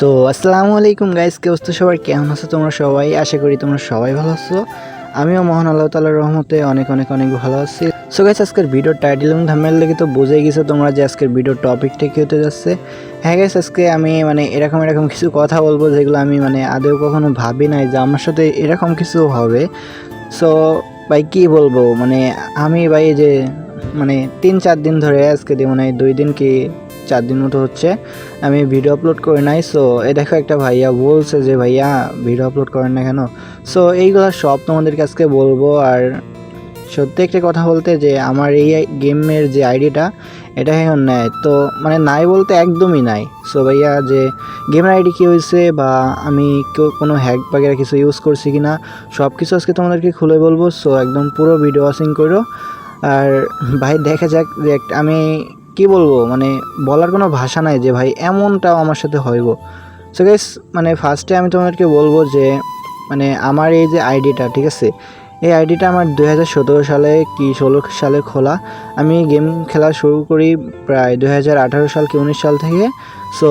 তো আসসালামু আলাইকুম গাইস, কে অবস্থা সবার? কেমন আছো তোমরা সবাই? আশা করি তোমরা সবাই ভালো আছো। আমিও মহান আল্লাহ তাআলার রহমতে অনেক অনেক অনেক ভালো আছি। সো গাইস, আজকের ভিডিওর টাইটেল এবং থাম্বনেল দেখে তো বুঝেই গেছো তোমরা যে আজকের ভিডিওর টপিকটা কি হতে যাচ্ছে। হ্যাঁ গাইস, আজকে আমি এরকম কিছু কথা বলবো যেগুলো আমি আদৌ কখনো ভাবি নাই যে আমার সাথে এরকম কিছু হবে। সো ভাই কি বলবো, আমি ভাই যে 3-4 দিন ধরে, আজকে দিয়ে 2 দিন কি 4 দিন মতো হচ্ছে আমি ভিডিও আপলোড করি নাই। সো দেখো একটা ভাইয়া বলছে যে ভাইয়া ভিডিও আপলোড করেন না কেন। সো এইগুলো সব তোমাদেরকে আজকে বলবো। আর সত্যি একটা কথা বলতে যে আমার এই গেমের যে আইডিটা এটা এখন নেয় তো নাই বলতে একদমই নাই। সো ভাইয়া যে গেমের আইডি কী হয়েছে বা আমি কোনো হ্যাক বাগেরা কিছু ইউজ করছি কি না সব কিছু আজকে তোমাদেরকে খুলে বলবো। সো একদম পুরো ভিডিও ওয়াচিং করো। আর ভাই দেখা যাক যে আমি কি বলবো, বলার কোনো ভাষা নাই যে ভাই এমনটাও আমার সাথে হইব। সো গাইস, ফার্স্টে আমি তোমাদেরকে বলবো যে আমার এই যে আইডিটা, ঠিক আছে, এই আইডিটা আমার 2017 সালে কি 16 সালে খোলা। আমি গেম খেলা শুরু করি প্রায় 2018 সাল কি 19 সাল থেকে। সো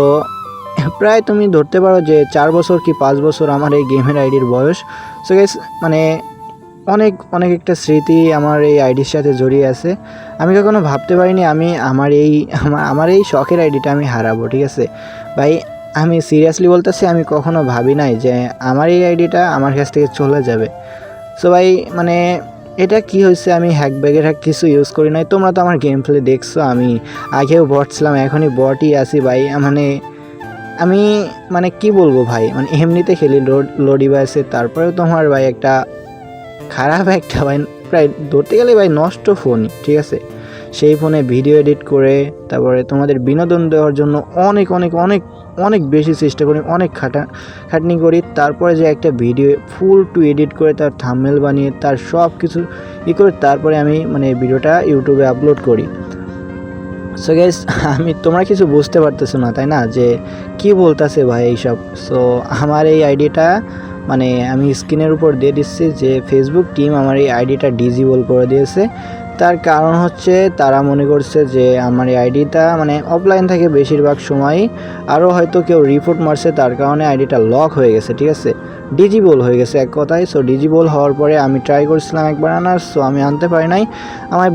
প্রায় তুমি ধরতে পারো যে 4 বছর কি 5 বছর আমার এই গেমের আইডির বয়স। সো গাইস, অনেক অনেক একটা স্মৃতি আমার এই আইডির সাথে জড়িয়ে আছে। আমি কখনো ভাবতে পারিনি আমি আমার এই শখের আইডিটা আমি হারাবো, ঠিক আছে ভাই। আমি সিরিয়াসলি বলতেছি, আমি কখনো ভাবি নাই যে আমার এই আইডিটা আমার কাছ থেকে চলে যাবে। সো ভাই এটা কি হয়েছে, আমি হ্যাক কিছু ইউজ করি নাই। তোমরা তো আমার গেম প্লে দেখছো, আমি আগেও বট ছিলাম, এখনই বটই আছি ভাই। আমি কি বলবো ভাই, এমনিতে খেলি লো ডিভাইসে, তারপরেও তোমার ভাই একটা খারাপ একটা ভাই প্রায় ধরতে গেলে ভাই নষ্ট ফোনই, ঠিক আছে। সেই ফোনে ভিডিও এডিট করে তারপরে তোমাদের বিনোদন দেওয়ার জন্য অনেক অনেক অনেক অনেক বেশি চেষ্টা করি, অনেক খাটনি করি। তারপরে যে একটা ভিডিও ফুল টু এডিট করে তার থাম্বনেল বানিয়ে তার সব কিছু করে তারপরে আমি ভিডিওটা ইউটিউবে আপলোড করি। সো গাইস, তোমরা কিছু বুঝতে পারতেছো না, তাই না, যে কি বলতেছে ভাই এইসব। সো আমার এই আইডিটা আমি স্ক্রিনের উপর দিয়ে দিচ্ছি যে ফেসবুক টিম আমার এই আইডিটা ডিজেবল করে দিয়েছে। তার কারণ হচ্ছে তারা মনে করছে যে আমার এই আইডিটা অফলাইন থাকে বেশিরভাগ সময়ই, আরও হয়তো কেউ রিপোর্ট মারছে, তার কারণে আইডিটা লক হয়ে গেছে, ঠিক আছে, ডিজেবল হয়ে গেছে এক কথায়। সো ডিজেবল হওয়ার পরে আমি ট্রাই করছিলাম একবার আনার, সো আমি আনতে পারি নাই। আমার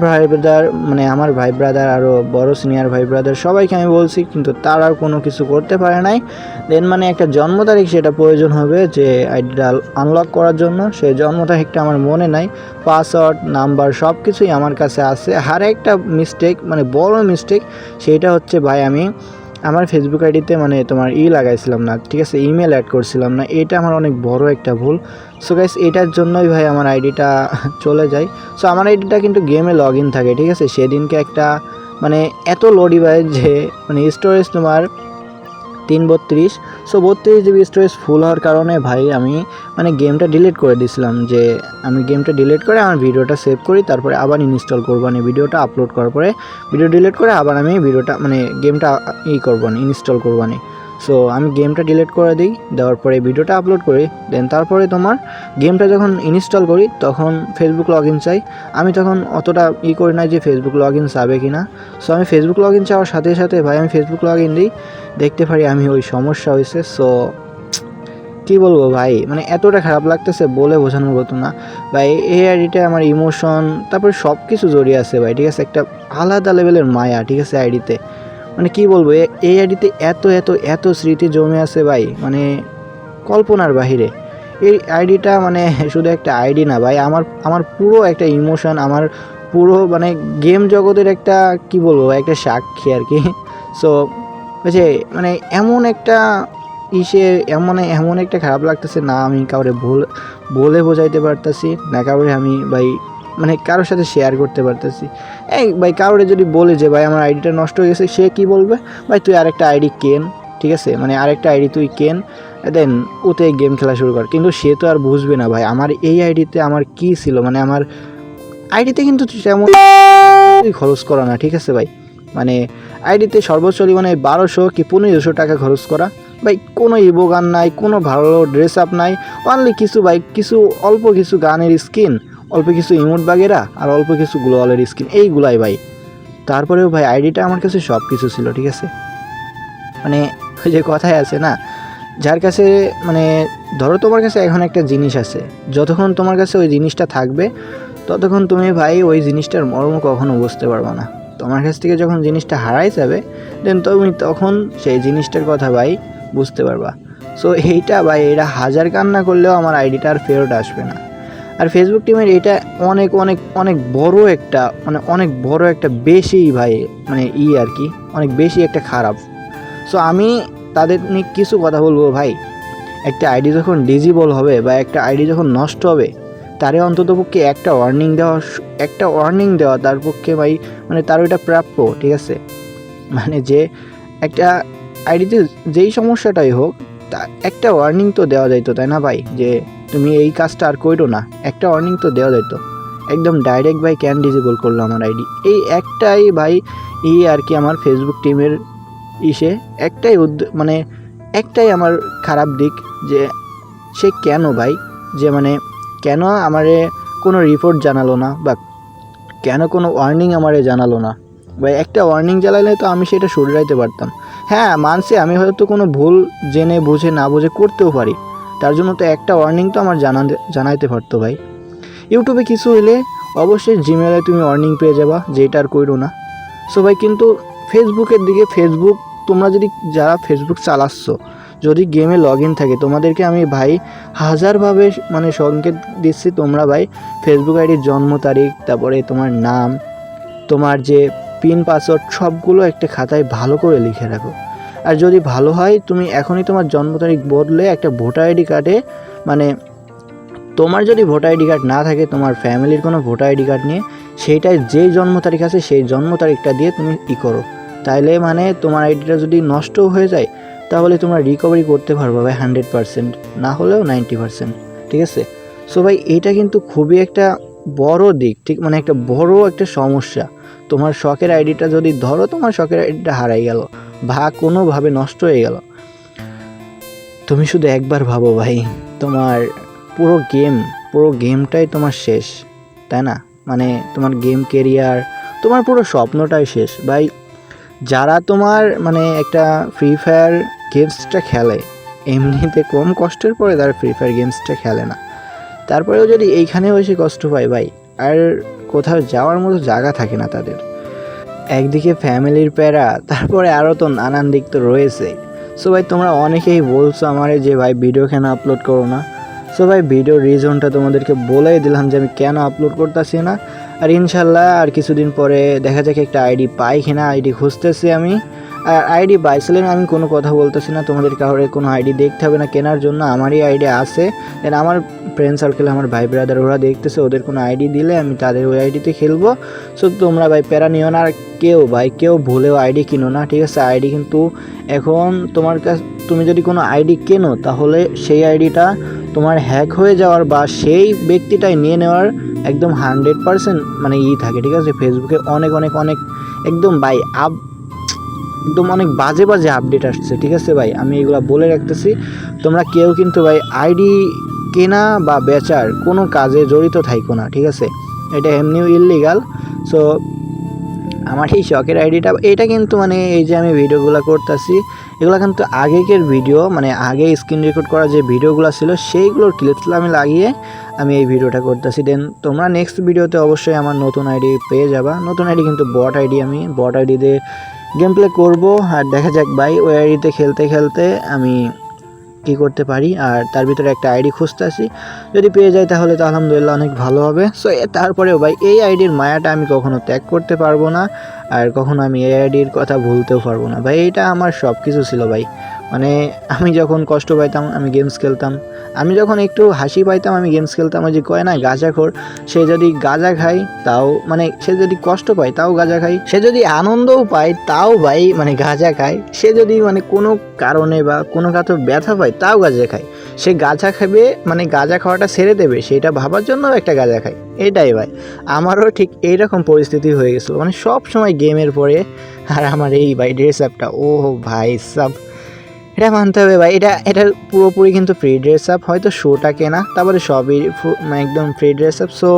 ভাই ব্রাদার আরও বড় সিনিয়র ভাই ব্রাদার সবাইকে আমি বলছি, কিন্তু তারাও কোনো কিছু করতে পারে নাই। দেন একটা জন্ম তারিখ সেটা প্রয়োজন হবে যে আইডিটা আনলক করার জন্য, সেই জন্ম তারিখটা আমার মনে নাই। পাসওয়ার্ড নাম্বার সব কিছুই আমার কাছে আছে। আর একটা মিস্টেক, বড় মিস্টেক, সেইটা হচ্ছে ভাই আমি আমার ফেসবুক আইডিতে তোমার লাগাইছিলাম না, ঠিক আছে, ইমেল অ্যাড করছিলাম না। এটা আমার অনেক বড় একটা ভুল। সো গাইস, এটার জন্যই ভাই আমার আইডিটা চলে যায়। সো আমার আইডিটা কিন্তু গেমে লগ ইন থাকে, ঠিক আছে। সেদিনকে একটা এত লো ডিভাইস যে স্টোরেজ তোমার 332। সো 32 জিবি স্টোরেজ ফুল হওয়ার কারণে ভাই আমি গেমটা ডিলিট করে দিয়েছিলাম, যে আমি গেমটা ডিলিট করে আমার ভিডিওটা সেভ করি, তারপরে আবার ইনস্টল করবো, ভিডিওটা আপলোড করার পরে ভিডিও ডিলিট করে আবার আমি ভিডিওটা গেমটা করবো ইনস্টল করবো। সো আমি গেমটা ডিলিট করে দিই, দেওয়ার পরে ভিডিওটা আপলোড করি। দেন তারপরে তোমার গেমটা যখন ইনস্টল করি তখন ফেসবুক লগ ইন চাই। আমি তখন অতটা করি না যে ফেসবুক লগ ইন চাবে কি না। সো আমি ফেসবুক লগ ইন চাওয়ার সাথে সাথে ভাই আমি ফেসবুক লগ ইন দিই, দেখতে পারি আমি ওই সমস্যা হয়েছে। সো কি বলবো ভাই, এতটা খারাপ লাগতেছে বলে বোঝানোর মতো না ভাই। এই আইডিটা আমার ইমোশন তারপরে সব কিছু জড়িয়ে আছে ভাই, ঠিক আছে, একটা আলাদা লেভেলের মায়া, ঠিক আছে আইডিতে। কি বলবো, এই আইডিতে এত এত এত স্মৃতি জমে আছে ভাই, কল্পনার বাহিরে। এই আইডিটা শুধু একটা আইডি না ভাই, আমার পুরো একটা ইমোশন, আমার পুরো গেম জগতের একটা কি বলবো একটা সাক্ষী আর কি। সো যে এমন একটা এমন একটা খারাপ লাগতেছে না, আমি কাউরে বলে বোঝাইতে পারতেছি না, কাউরে আমি ভাই কারোর সাথে শেয়ার করতে পারতেছি। এই ভাই কাউরে যদি বলে যে ভাই আমার আইডিটা নষ্ট হয়ে গেছে, সে কি বলবে, ভাই তুই আরেকটা আইডি কেন, ঠিক আছে, আরেকটা আইডি তুই কেন, দেন ওতে গেম খেলা শুরু কর। কিন্তু সে তো আর বুঝবে না ভাই আমার এই আইডিতে আমার কি ছিল, আমার আইডিতে কিন্তু তেমন খরচ করা না, ঠিক আছে ভাই। আইডিতে সর্বোচ্চ 1200 কি 1500 টাকা খরচ করা ভাই। কোনো ইভো গান নাই, কোনো ভালো ড্রেস আপ নাই, অনলি কিছু ভাই অল্প কিছু গানের স্কিন, অল্প কিছু ইমোট বাগেরা আর অল্প কিছু গ্লোয়ালের স্কিন, এইগুলাই ভাই। তারপরেও ভাই আইডিটা আমার কাছে সব কিছু ছিল, ঠিক আছে। ওই যে কথায় আছে না, যার কাছে মানে ধরো তোমার কাছে এখন একটা জিনিস আছে, যতক্ষণ তোমার কাছে ওই জিনিসটা থাকবে ততক্ষণ তুমি ভাই ওই জিনিসটার মর্ম কখনো বুঝতে পারবে না। তোমার কাছ থেকে যখন জিনিসটা হারাই যাবে দেন তুমি তখন সেই জিনিসটার কথা ভাই বুঝতে পারবা। সো এইটা ভাই, এটা হাজার কান্না করলেও আমার আইডিটা আর ফেরত আসবে না। আর ফেসবুক টিমের এটা অনেক অনেক অনেক বড় একটা অনেক বড় একটা বেশি ভাই আর কি অনেক বেশি একটা খারাপ। সো আমি তাদের নিয়ে কিছু কথা বলবো ভাই, একটা আইডি যখন ডিজিবল হবে বা একটা আইডি যখন নষ্ট হবে তারে অন্ততপক্ষে একটা ওয়ার্নিং দেওয়া তার পক্ষে ভাই তার ওইটা প্রাপ্য, ঠিক আছে। যে একটা আইডিতে যেই সমস্যাটাই হোক তা একটা ওয়ার্নিং তো দেওয়া যাইতো, তাই না ভাই, যে তুমি এই কাজটা আর করো না, একটা ওয়ার্নিং তো দেওয়া যাইতো। একদম ডাইরেক্ট ভাই ক্যান ডিজেবল করলো আমার আইডি, এই একটাই ভাই আর কি আমার ফেসবুক টিমের একটাই একটাই আমার খারাপ দিক, যে সে কেন ভাই যে কেন আমারে কোনো রিপোর্ট জানালো না বা কেন কোনো ওয়ার্নিং আমারে জানালো না। ভাই একটা ওয়ার্নিং জ্বালালে তো আমি সেটা শুধরাইতে পারতাম। হ্যাঁ মানছি আমি হয়তো কোনো ভুল জেনে বুঝে না বুঝে করতেও পারি, তার জন্য তো একটা ওয়ার্নিং তো আমার জানাইতে পারতো ভাই। ইউটিউবে কিছু হলে অবশ্যই জিমেলে তুমি ওয়ার্নিং পেয়ে যাবা যে এটা আর করো না। সো ভাই কিন্তু ফেসবুকের দিকে তোমরা যদি যারা ফেসবুক চালাচ্ছ যদি গেমে লগ ইন থাকে তোমাদেরকে আমি ভাই হাজারভাবে সংকেত দিচ্ছি, তোমরা ভাই ফেসবুক আইডির জন্ম তারিখ, তারপরে তোমার নাম, তোমার যে পিন পাসওয়ার্ড সবগুলো একটা খাতায় ভালো করে লিখে রাখো। আর যদি ভালো হয় তুমি এখনই তোমার জন্ম তারিখ বদলে একটা ভোটার আইডি কার্ডে তোমার যদি ভোটার আইডি কার্ড না থাকে তোমার ফ্যামিলির কোনো ভোটার আইডি কার্ড নিয়ে সেইটাই যেই জন্ম তারিখ আছে সেই জন্ম তারিখটা দিয়ে তুমি করো, তাইলে তোমার আইডিটা যদি নষ্ট হয়ে যায় তাহলে তোমরা রিকভারি করতে পারবে ভাই 100%, না হলেও 90%, ঠিক আছে। সো ভাই এইটা কিন্তু খুবই একটা বড় দিক, ঠিক একটা বড় একটা সমস্যা। তোমার শখের আইডিটা যদি ধরো তোমার শখের আইডিটা হারাই গেল বা কোনোভাবে নষ্ট হয়ে গেল, তুমি শুধু একবার ভাবো ভাই তোমার পুরো গেমটাই তোমার শেষ, তাই না। তোমার গেম কেরিয়ার, তোমার পুরো স্বপ্নটাই শেষ ভাই। যারা তোমার একটা ফ্রি ফায়ার গেমসটা খেলে এমনিতে কম কষ্টের পরে তারা ফ্রি ফায়ার গেমসটা খেলে না, তারপরেও যদি এইখানেও এসে কষ্ট পায় ভাই আর কোথাও যাওয়ার মতো জায়গা থাকে না তাদের। একদিকে ফ্যামিলির প্যারা, তারপরে আরও তো নানান দিক তো রয়েছে। সো ভাই তোমরা অনেকেই বলছো আমারে যে ভাই ভিডিও কেন আপলোড করো না। সো ভাই ভিডিওর রিজনটা তোমাদেরকে বলেই দিলাম যে আমি কেন আপলোড করতেছি না। আর ইনশাল্লাহ আর কিছুদিন পরে দেখা যাক একটা আইডি পাই কিনা, আইডি খুঁজতেছি আমি। আর আইডি বাইছিলেন আমি কোনো কথা বলতেছি না, তোমাদের কাউরে কোনো আইডি দেখতে হবে না কেনার জন্য, আমারই আইডি আছে। দেন আমার ফ্রেন্ড সার্কেলে আমার ভাই ব্রাদার ওরা দেখতেছে, ওদের কোনো আইডি দিলে আমি তাদের ওই আইডিতে খেলবো। সো তোমরা ভাই প্যারা নিও না, আর কেউ ভুলেও আইডি কিনো না, ঠিক আছে। আইডি কিন্তু এখন তোমার কাছে তুমি যদি কোনো আইডি কেনো তাহলে সেই আইডিটা তোমার হ্যাক হয়ে যাওয়ার বা সেই ব্যক্তিটাই নিয়ে নেওয়ার একদম 100% থাকে, ঠিক আছে। ফেসবুকে অনেক অনেক অনেক একদম ভাই একদম অনেক বাজে আপডেট আসছে, ঠিক আছে ভাই, আমি এগুলো বলে রাখতেছি। তোমরা কেউ কিন্তু ভাই আইডি কেনা বা বেচার কোনো কাজে জড়িত থাইকো না, ঠিক আছে, এটা এমনিও ইললিগাল। সো আমার এই শখের আইডিটা এটা কিন্তু এই যে আমি ভিডিওগুলো করতেছি এগুলো কিন্তু আগেকের ভিডিও, আগে স্ক্রিন রেকর্ড করা যে ভিডিওগুলো ছিল সেইগুলোর ক্লিপসগুলো আমি লাগিয়ে আমি এই ভিডিওটা করতেছি। দেন তোমরা নেক্সট ভিডিওতে অবশ্যই আমার নতুন আইডি পেয়ে যাবা। নতুন আইডি কিন্তু আমি বট আইডিতে গেম প্লে করবো, আর দেখা যাক ভাই ওই আইডিতে খেলতে খেলতে আমি কী করতে পারি। আর তার ভিতরে একটা আইডি খুঁজতেছি, যদি পেয়ে যাই তাহলে তো আলহামদুলিল্লাহ অনেক ভালো হবে। সো তারপরেও ভাই এই আইডির মায়াটা আমি কখনো ত্যাগ করতে পারবো না, আর কখনো আমি এই আইডির কথা ভুলতেও পারবো না ভাই। এইটা আমার সব কিছু ছিল ভাই। আমি যখন কষ্ট পাইতাম আমি গেমস খেলতাম, আমি যখন একটু হাসি পাইতাম আমি গেমস খেলতাম। ওই যে কয় না গাঁজাখোর, সে যদি গাঁজা খায় তাও সে যদি কষ্ট পায় তাও গাঁজা খায়, সে যদি আনন্দও পায় তাও ভাই গাঁজা খায়, সে যদি কোনো কারণে বা কোনো কাতো ব্যথা পায় তাও গাঁজা খায়। সে গাঁজা খাবে গাঁজা খাওয়াটা ছেড়ে দেবে সেটা ভাবার জন্য একটা গাঁজা খায়। এটাই ভাই আমারও ঠিক এইরকম পরিস্থিতি হয়ে গেছিলো, সব সময় গেমের পরে। আর আমার এই ভাই ড্রেস আপটা, ও ভাই সাব, এটা মানতে হবে ভাই, এটা পুরোপুরি কিন্তু ফ্রি ড্রেস আপ, হয়তো শোটা কেনা, তারপরে সবই একদম ফ্রি ড্রেস আপ। সো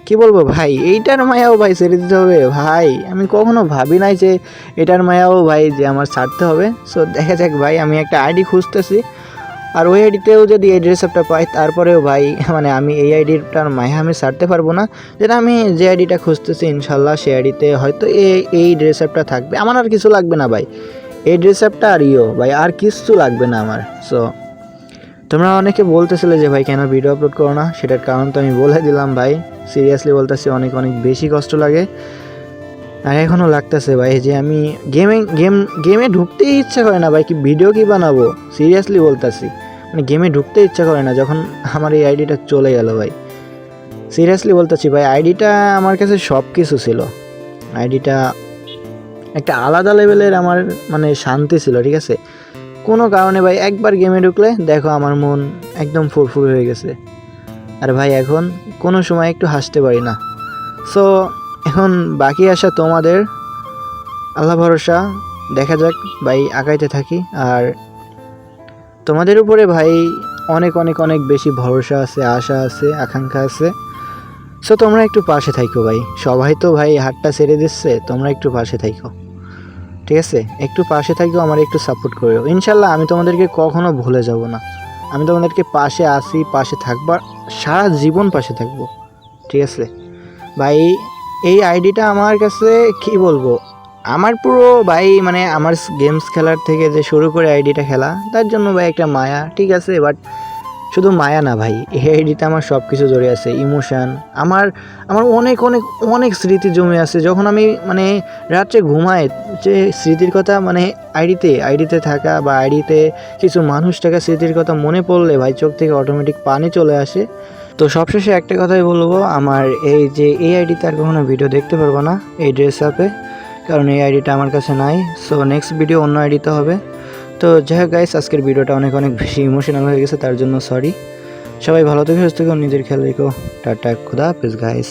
কি বলবো ভাই, এইটার মায়াও ভাই ছেড়ে দিতে হবে ভাই। আমি কখনো ভাবি নাই যে এটার মায়াও ভাই যে আমার ছাড়তে হবে। সো দেখা যাক ভাই, আমি একটা আইডি খুঁজতেছি, আর ওই আইডিতেও যদি এই ড্রেস আপটা পাই তারপরেও ভাই মানে আমি এই আইডিটার মায়া আমি ছাড়তে পারবো না। যেটা আমি যে আইডিটা খুঁজতেছি ইনশাল্লাহ সেই আইডিতে হয়তো এই ড্রেস আপটা থাকবে। আমার আর কিছু লাগবে না ভাই, এই ড্রেস আপটা আর ভাই আর কিছু লাগবে না আমার। সো তোমরা অনেকে বলতেছিলে যে ভাই কেন ভিডিও আপলোড করো না, সেটার কারণ তো আমি বলে দিলাম ভাই। সিরিয়াসলি বলতেছি, অনেক অনেক বেশি কষ্ট লাগে, আর এখনও লাগতেছে ভাই যে আমি গেমে ঢুকতেই ইচ্ছা করে না ভাই, কি ভিডিও কি বানাবো। সিরিয়াসলি বলতেছি, মানে গেমে ঢুকতে ইচ্ছা করে না যখন আমার এই আইডিটা চলে গেল ভাই। সিরিয়াসলি বলতেছি ভাই, আইডিটা আমার কাছে সব কিছু ছিল। আইডিটা একটা আলাদা লেভেলের আমার মানে শান্তি ছিল, ঠিক আছে। কোনো কারণে ভাই একবার গেমে ঢুকলে দেখো আমার মন একদম ফুরফুর হয়ে গেছে, আর ভাই এখন কোনো সময় একটু হাসতে পারি না। সো এখন বাকি আসা তোমাদের, আল্লাহ ভরসা, দেখা যাক ভাই, আগাইতে থাকি। আর তোমাদের উপরে ভাই অনেক অনেক অনেক বেশি ভরসা আছে, আশা আছে, আকাঙ্ক্ষা আছে। সো তোমরা একটু পাশে থাইকো ভাই, সবাই তো ভাই হাতটা ছেড়ে দিচ্ছে, তোমরা একটু পাশে থাইকো, ঠিক আছে। একটু পাশে থাকো, আমার একটু সাপোর্ট করো, ইনশাল্লাহ আমি তোমাদেরকে কখনো ভুলে যাব না। আমি তোমাদেরকে পাশে আসি, পাশে থাকবো, সারা জীবন পাশে থাকবো, ঠিক আছে ভাই। এই আইডিটা আমার কাছে কি বলবো, আমার পুরো ভাই মানে আমার গেমস খেলার থেকে যে শুরু করে আইডিটা খেলা, তার জন্য ভাই একটা মায়া, ঠিক আছে। বাট শুধু মায়া না ভাই, এই আইডিতে আমার সব কিছু জড়িয়ে আছে, ইমোশান, আমার আমার অনেক অনেক অনেক স্মৃতি জমে আছে। যখন আমি মানে রাত্রে ঘুমাই, যে স্মৃতির কথা মানে আইডিতে থাকা বা আইডিতে কিছু মানুষ থাকা স্মৃতির কথা মনে পড়লে ভাই চোখ থেকে অটোমেটিক পানি চলে আসে। তো সবশেষে একটা কথাই বলবো, আমার এই যে এই আইডিতে আর কখনো ভিডিও দেখতে পারবো না এই ড্রেস আপে, কারণ এই আইডিটা আমার কাছে নাই। সো নেক্সট ভিডিও অন্য আইডিতে হবে। তো যাই হোক গাইস, আজকের ভিডিওটা অনেক অনেক বেশি ইমোশনাল হয়ে গেছে, তার জন্য সরি। সবাই ভালো থেকো, সুস্থ থেকো, নিজের খেয়াল রেখো। টাটা, খুদা হাফেজ গাইস।